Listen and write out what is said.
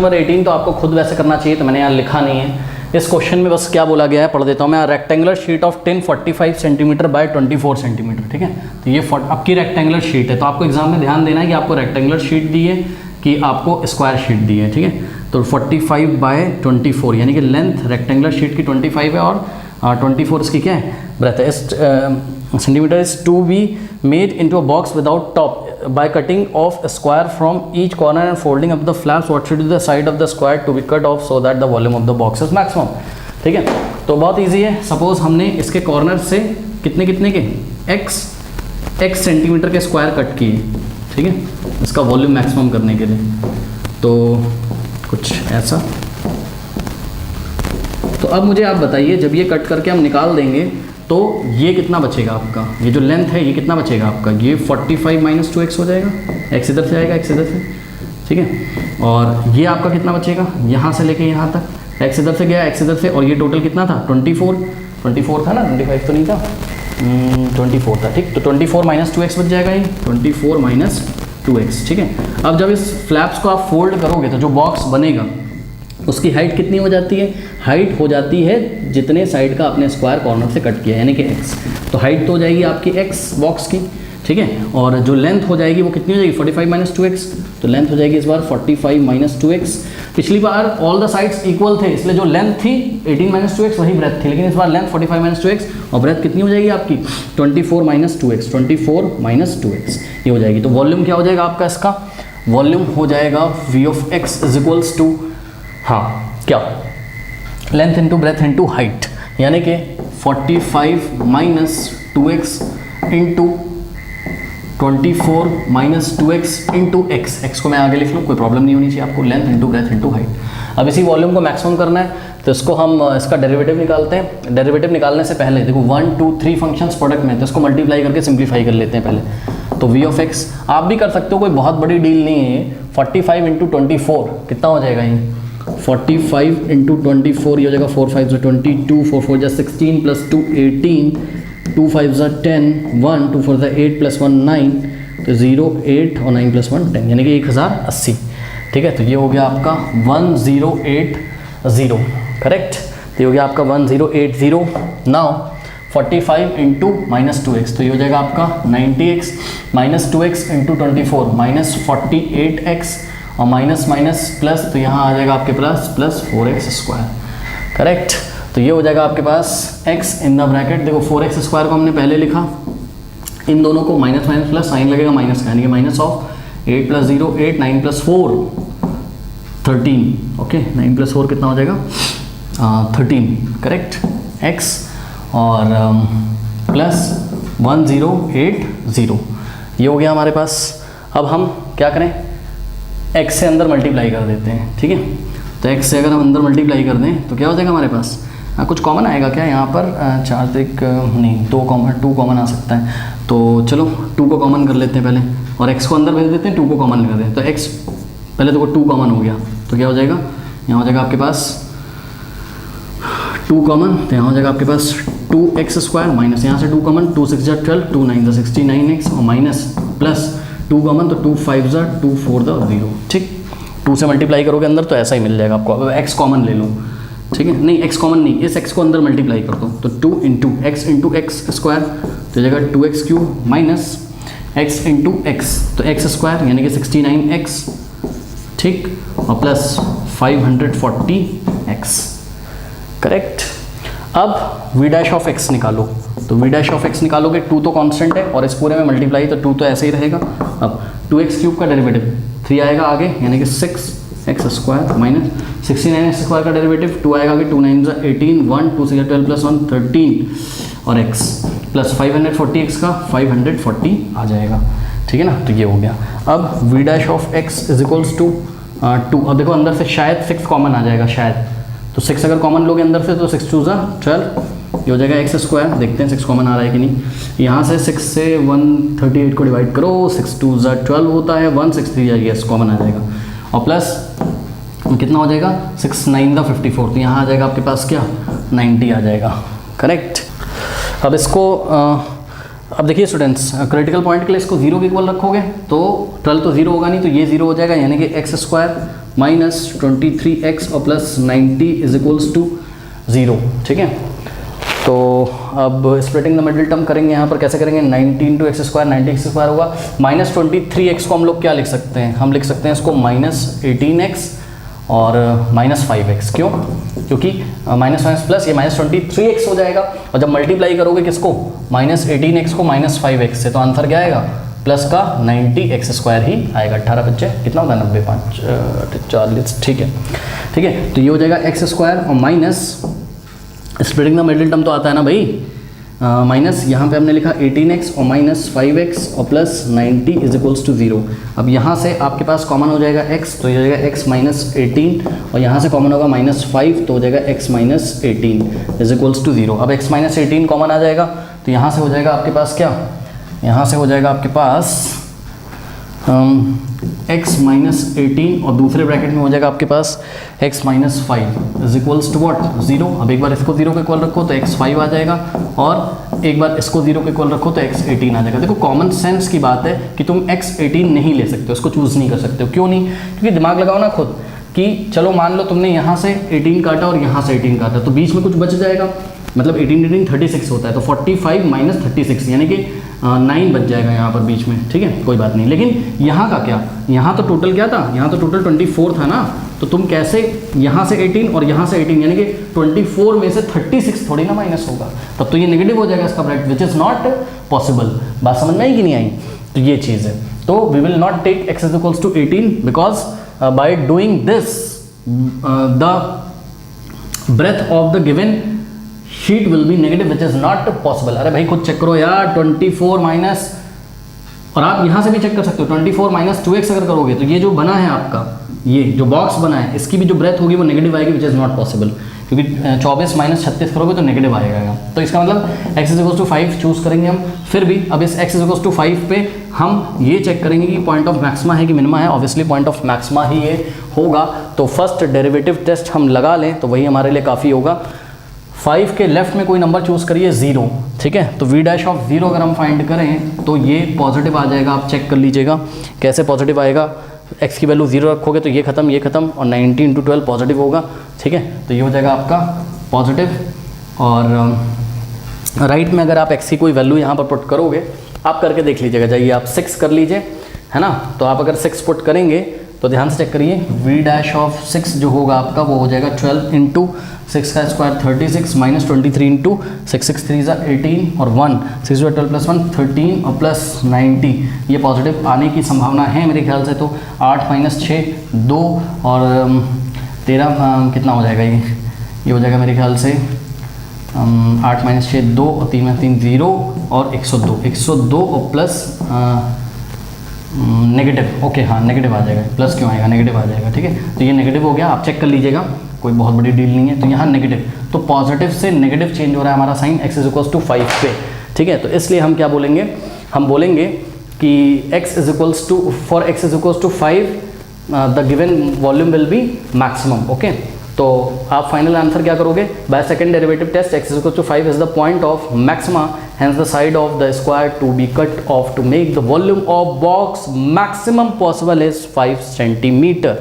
Number 18 तो आपको खुद वैसे करना चाहिए, तो मैंने यहाँ लिखा नहीं है। इस क्वेश्चन में बस क्या बोला गया है पढ़ देता हूँ मैं। Rectangular sheet of 10 45 centimetre bye 24 centimetre, ठीक है। तो ये आपकी रेक्टेंगुलर शीट है, तो आपको एग्जाम में ध्यान देना है कि आपको रेक्टेंगुलर शीट दी है कि आपको स्क्वायर शीट दी है, ठीक है। तो 45 बाय 24 यानी कि लेंथ रेक्टेंगुलर शीट की 25 है और 24 इसकी क्या है, ब्रेथ है। Centimetre is to be made into a box without top by cutting off a square from each corner and folding up the flaps. What should be the side of the square to be cut off so that the volume of the box is maximum? ठीक है, तो बहुत easy है। Suppose हमने इसके corner से कितने कितने के x सेंटीमीटर के स्क्वायर कट किए, ठीक है, इसका वॉल्यूम मैक्सिमम करने के लिए। तो कुछ ऐसा। तो अब मुझे आप बताइए, जब ये कट करके हम निकाल देंगे तो ये कितना बचेगा आपका, ये जो लेंथ है ये कितना बचेगा आपका, ये 45 माइनस 2x हो जाएगा, x इधर से आएगा x इधर से, ठीक है। और ये आपका कितना बचेगा, यहाँ से लेके यहाँ तक, x इधर से गया x इधर से, और ये टोटल कितना था 24 था ना, 25 तो नहीं था, 24 था, ठीक। तो 24 माइनस 2x बच जाएगा, ये 24 माइनस 2x, ठीक है। अब जब इस फ्लैप्स को आप फोल्ड करोगे तो जो बॉक्स बनेगा उसकी हाइट कितनी हो जाती है, हाइट हो जाती है जितने साइड का आपने स्क्वायर कॉर्नर से कट किया यानी कि x। तो हाइट तो हो जाएगी आपकी x बॉक्स की, ठीक है। और जो लेंथ हो जाएगी वो कितनी हो जाएगी 45 माइनस 2x। तो लेंथ हो जाएगी इस बार 45 माइनस 2x। पिछली बार ऑल द साइड्स इक्वल थे इसलिए जो लेंथ थी 18 माइनस 2x वही ब्रेथ थी, लेकिन इस बार लेंथ 45 माइनस 2x और ब्रेथ कितनी हो जाएगी आपकी 24 माइनस 2x, 24 माइनस 2x ये हो जाएगी। तो वॉल्यूम क्या हो जाएगा आपका, इसका वॉल्यूम हो जाएगा v of x is equals to, हाँ क्या, length into breadth into height, यानी कि 45 minus 2x into 24 minus 2x into x को मैं आगे लिख लूँ, कोई प्रॉब्लम नहीं होनी चाहिए आपको। Length into breadth into height. अब इसी वॉल्यूम को मैक्सिमम करना है तो इसको हम इसका डेरिवेटिव निकालते हैं। डेरिवेटिव निकालने से पहले देखो 1 2 3 फंक्शंस प्रोडक्ट में, तो इसको मल्टीप्लाई करके सिंप्लीफाई कर लेते हैं पहले। तो v ऑफ x आप भी कर सकते हो, कोई बहुत बड़ी डील नहीं है। 45 इंटू 24 कितना हो जाएगा, ये 45 इंटू 24 ये हो जाएगा 4 5 22, 4 4 16 प्लस 2 18, 2 5 10, 1 2 4 8 प्लस 1 9, तो 0 8 और 9 प्लस 1 10 यानी कि 1080, ठीक है। तो ये हो गया आपका 1080, करेक्ट। तो ये हो गया आपका 1080। नाउ 45 इंटू माइनस 2x, तो ये हो जाएगा आपका 90x minus 2x into 24 minus 48x और माइनस माइनस प्लस, तो यहाँ आ जाएगा आपके पास प्लस 4x स्क्वायर, करेक्ट। तो ये हो जाएगा आपके पास x इन द ब्रैकेट, देखो 4x स्क्वायर को हमने पहले लिखा, इन दोनों को माइनस माइनस प्लस साइन लगेगा माइनस का, यानी कि minus of 8 plus 0 8, 9 plus 4 13, okay. 9 plus 4 कितना हो जाएगा 13, करेक्ट, x और प्लस 1080, ये हो गया हमारे पास। अब हम क्या करें, x से अंदर मल्टीप्लाई कर देते हैं, ठीक है। तो x से अगर हम अंदर मल्टीप्लाई कर दें तो क्या हो जाएगा हमारे पास, कुछ कॉमन आएगा क्या यहाँ पर, 4 एक नहीं 2 कॉमन आ सकता है, तो चलो 2 को कॉमन कर लेते हैं पहले और x को अंदर भेज देते हैं, 2 को कॉमन कर देते हैं। तो x पहले तो 2 कॉमन हो गया, तो क्या हो जाएगा, यहाँ हो जाएगा आपके पास 2 कॉमन, तो यहाँ हो जाएगा आपके पास 2x स्क्वायर माइनस यहाँ से 2 कॉमन, 2 6 12, 2 9 69x और माइनस प्लस 2 कॉमन, तो 2 5 2 4 0, ठीक। 2 से मल्टीप्लाई करोगे अंदर तो ऐसा ही मिल जाएगा आपको। अब x कॉमन ले लो, ठीक है, नहीं x कॉमन नहीं, इस x को अंदर मल्टीप्लाई कर दो, तो 2 इंटू x स्क्वायर, तो जगह 2x cube minus x into x, तो x स्क्वायर यानी कि 69x, ठीक, और प्लस 540x, करेक्ट। अब v डैश ऑफ x निकालो, तो v डैश ऑफ x निकालोगे, 2 तो कांस्टेंट है और इस पूरे में मल्टीप्लाई तो 2 तो ऐसे ही रहेगा। अब 2x क्यूब का डेरिवेटिव 3 आएगा आगे, यानी कि 6x square minus 69x square का डेरिवेटिव 2 आएगा आगे, 2 9 18, 1 2 6 12 प्लस 1 13 और x प्लस 540x का 540 आ जाएगा, ठीक है ना। तो ये हो गया। अब v dash of x is equals to 2। अब देखो अंदर से शायद 6 कॉमन आ जाएगा, शायद, तो 6 अगर कॉमन लोगे अंदर से तो 6 2 12, ये हो जाएगा x स्क्वायर, देखते हैं 6 कॉमन आ रहा है कि नहीं। यहाँ से 6 से 138 को डिवाइड करो, 6 2 12 होता है, 1 6 3 yes कॉमन आ जाएगा, और प्लस कितना हो जाएगा 6 9 54, तो यहाँ आ जाएगा आपके पास क्या 90 आ जाएगा, करेक्ट। अब इसको अब देखिए स्टूडेंट्स, क्रिटिकल पॉइंट के लिए इसको 0 के इक्वल रखोगे तो 12 तो 0 होगा नहीं, तो ये 0 हो जाएगा, यानी कि x स्क्वायर माइनस 23x और प्लस 90 इज इक्वल्स टू 0, ठीक है। तो अब स्प्लिटिंग द मिडिल टर्म करेंगे यहाँ पर, कैसे करेंगे, 90 इंटू एक्स स्क्वायर, 90x² होगा, माइनस 23x को हम लोग क्या लिख सकते हैं, हम लिख सकते हैं इसको माइनस 18x और माइनस 5x, क्यों, क्योंकि माइनस माइनस प्लस ये माइनस 23x हो जाएगा, और जब मल्टीप्लाई करोगे किसको, माइनस 18x को माइनस 5x से, तो आंसर क्या आएगा, प्लस का 90x² ही आएगा। 18 बच्चे कितना होगा, 90, 5 40, ठीक है, ठीक है। तो ये हो जाएगा x² और minus splitting the middle term तो आता है ना भाई, माइनस यहाँ पे हमने लिखा 18x और माइनस 5x और प्लस 90 इज इक्वल्स टू 0। अब यहाँ से आपके पास कॉमन हो जाएगा x, तो ये हो जाएगा x माइनस 18, और यहाँ से कॉमन होगा माइनस 5, तो हो जाएगा x minus 18 is equals to 0। अब x माइनस 18 कॉमन आ जाएगा, तो यहाँ से हो जाएगा आपके पास क्या, यहाँ से हो जाएगा आपके पास x माइनस 18 और दूसरे ब्रैकेट में हो जाएगा आपके पास x minus 5 is equals to what, 0। अब एक बार इसको 0 के इक्वल रखो तो x 5 आ जाएगा, और एक बार इसको 0 के इक्वल रखो तो x 18 आ जाएगा। देखो कॉमन सेंस की बात है कि तुम x 18 नहीं ले सकते हो, उसको चूज़ नहीं कर सकते हो, क्यों नहीं, क्योंकि दिमाग लगाओ ना खुद कि चलो मान लो तुमने यहाँ से 18 काटा और यहाँ से 18 काटा, तो बीच में कुछ बच जाएगा, मतलब 18 36 होता है, तो 45 माइनस 36 यानी कि 9 बच जाएगा यहाँ पर बीच में, ठीक है, कोई बात नहीं। लेकिन यहाँ का क्या, यहाँ तो टोटल क्या था, यहाँ तो टोटल 24 था ना, तो तुम कैसे यहाँ से 18 और यहाँ से 18 यानी कि 24 में से 36 थोड़ी ना माइनस होगा, तब तो ये नेगेटिव हो जाएगा इसका bracket, which is not possible. बात समझ में आई कि नहीं आई, तो ये चीज़ है। तो we will not take x is equals to 18 because by doing this the breadth of the given sheet will be negative which is not possible. अरे भाई खुद चेक करो यार, 24 माइनस, और आप यहाँ से भी चेक कर सकते हो, 24 माइनस 2x अगर करोगे तो ये जो बना है आपका, ये जो बॉक्स बना है, इसकी भी जो ब्रेथ होगी वो नेगेटिव आएगी, विच इज़ नॉट पॉसिबल, क्योंकि 24 माइनस 36 करोगे तो नेगेटिव आएगा। तो इसका मतलब x is equals to 5 choose करेंगे हम। फिर भी अब इस x इज इक्वल्स टू 5 पे हम ये चेक करेंगे कि पॉइंट ऑफ मैक्सिमा है कि मिनिमा है। ऑब्वियसली पॉइंट ऑफ मैक्सिमा ही ये होगा, तो फर्स्ट डेरिवेटिव टेस्ट हम लगा लें तो वही हमारे लिए काफ़ी होगा। 5 के लेफ्ट में कोई नंबर चूज़ करिए 0, ठीक है, तो v डैश ऑफ 0 अगर हम फाइंड करें तो ये पॉजिटिव आ जाएगा, आप चेक कर लीजिएगा कैसे पॉजिटिव आएगा। x की वैल्यू 0 रखोगे तो ये खत्म, ये खत्म, और 90 इंटू 12 पॉजिटिव होगा, ठीक है, तो ये हो जाएगा आपका पॉजिटिव। और राइट में अगर आप x की कोई वैल्यू यहाँ पर पुट करोगे, आप करके देख लीजिएगा, जाइए आप 6 कर लीजिए, है ना, तो आप अगर 6 पुट करेंगे तो ध्यान से चेक करिए, v डैश ऑफ 6 जो होगा आपका वो हो जाएगा 12 इंटू 6 का स्क्वायर 36 माइनस 23 इंटू 6 6 3 18 और 1 6 12 प्लस 1 13 और प्लस 90, ये पॉजिटिव आने की संभावना है मेरे ख्याल से। तो 8 माइनस 6 2 और 13 कितना हो जाएगा, ये हो जाएगा मेरे ख्याल से 8 माइनस 6 2 और 3 में 3 0 और 102 और प्लस नेगेटिव, ओके हाँ नेगेटिव आ जाएगा, प्लस क्यों आएगा, नेगेटिव आ जाएगा, ठीक है, तो ये नेगेटिव हो गया, आप चेक कर लीजिएगा, कोई बहुत बड़ी डील नहीं है। तो यहाँ नेगेटिव, तो पॉजिटिव से नेगेटिव चेंज हो रहा है हमारा sign x is equals to 5 पे, ठीक है, तो इसलिए हम क्या बोलेंगे, हम बोलेंगे कि x is equals to, for x is equals to 5 the given volume will be maximum, okay. तो आप फाइनल आंसर क्या करोगे, by second derivative test x is equal to 5 is the point of maxima, hence the side of the square to be cut off to make the volume of box maximum possible is 5 centimeter.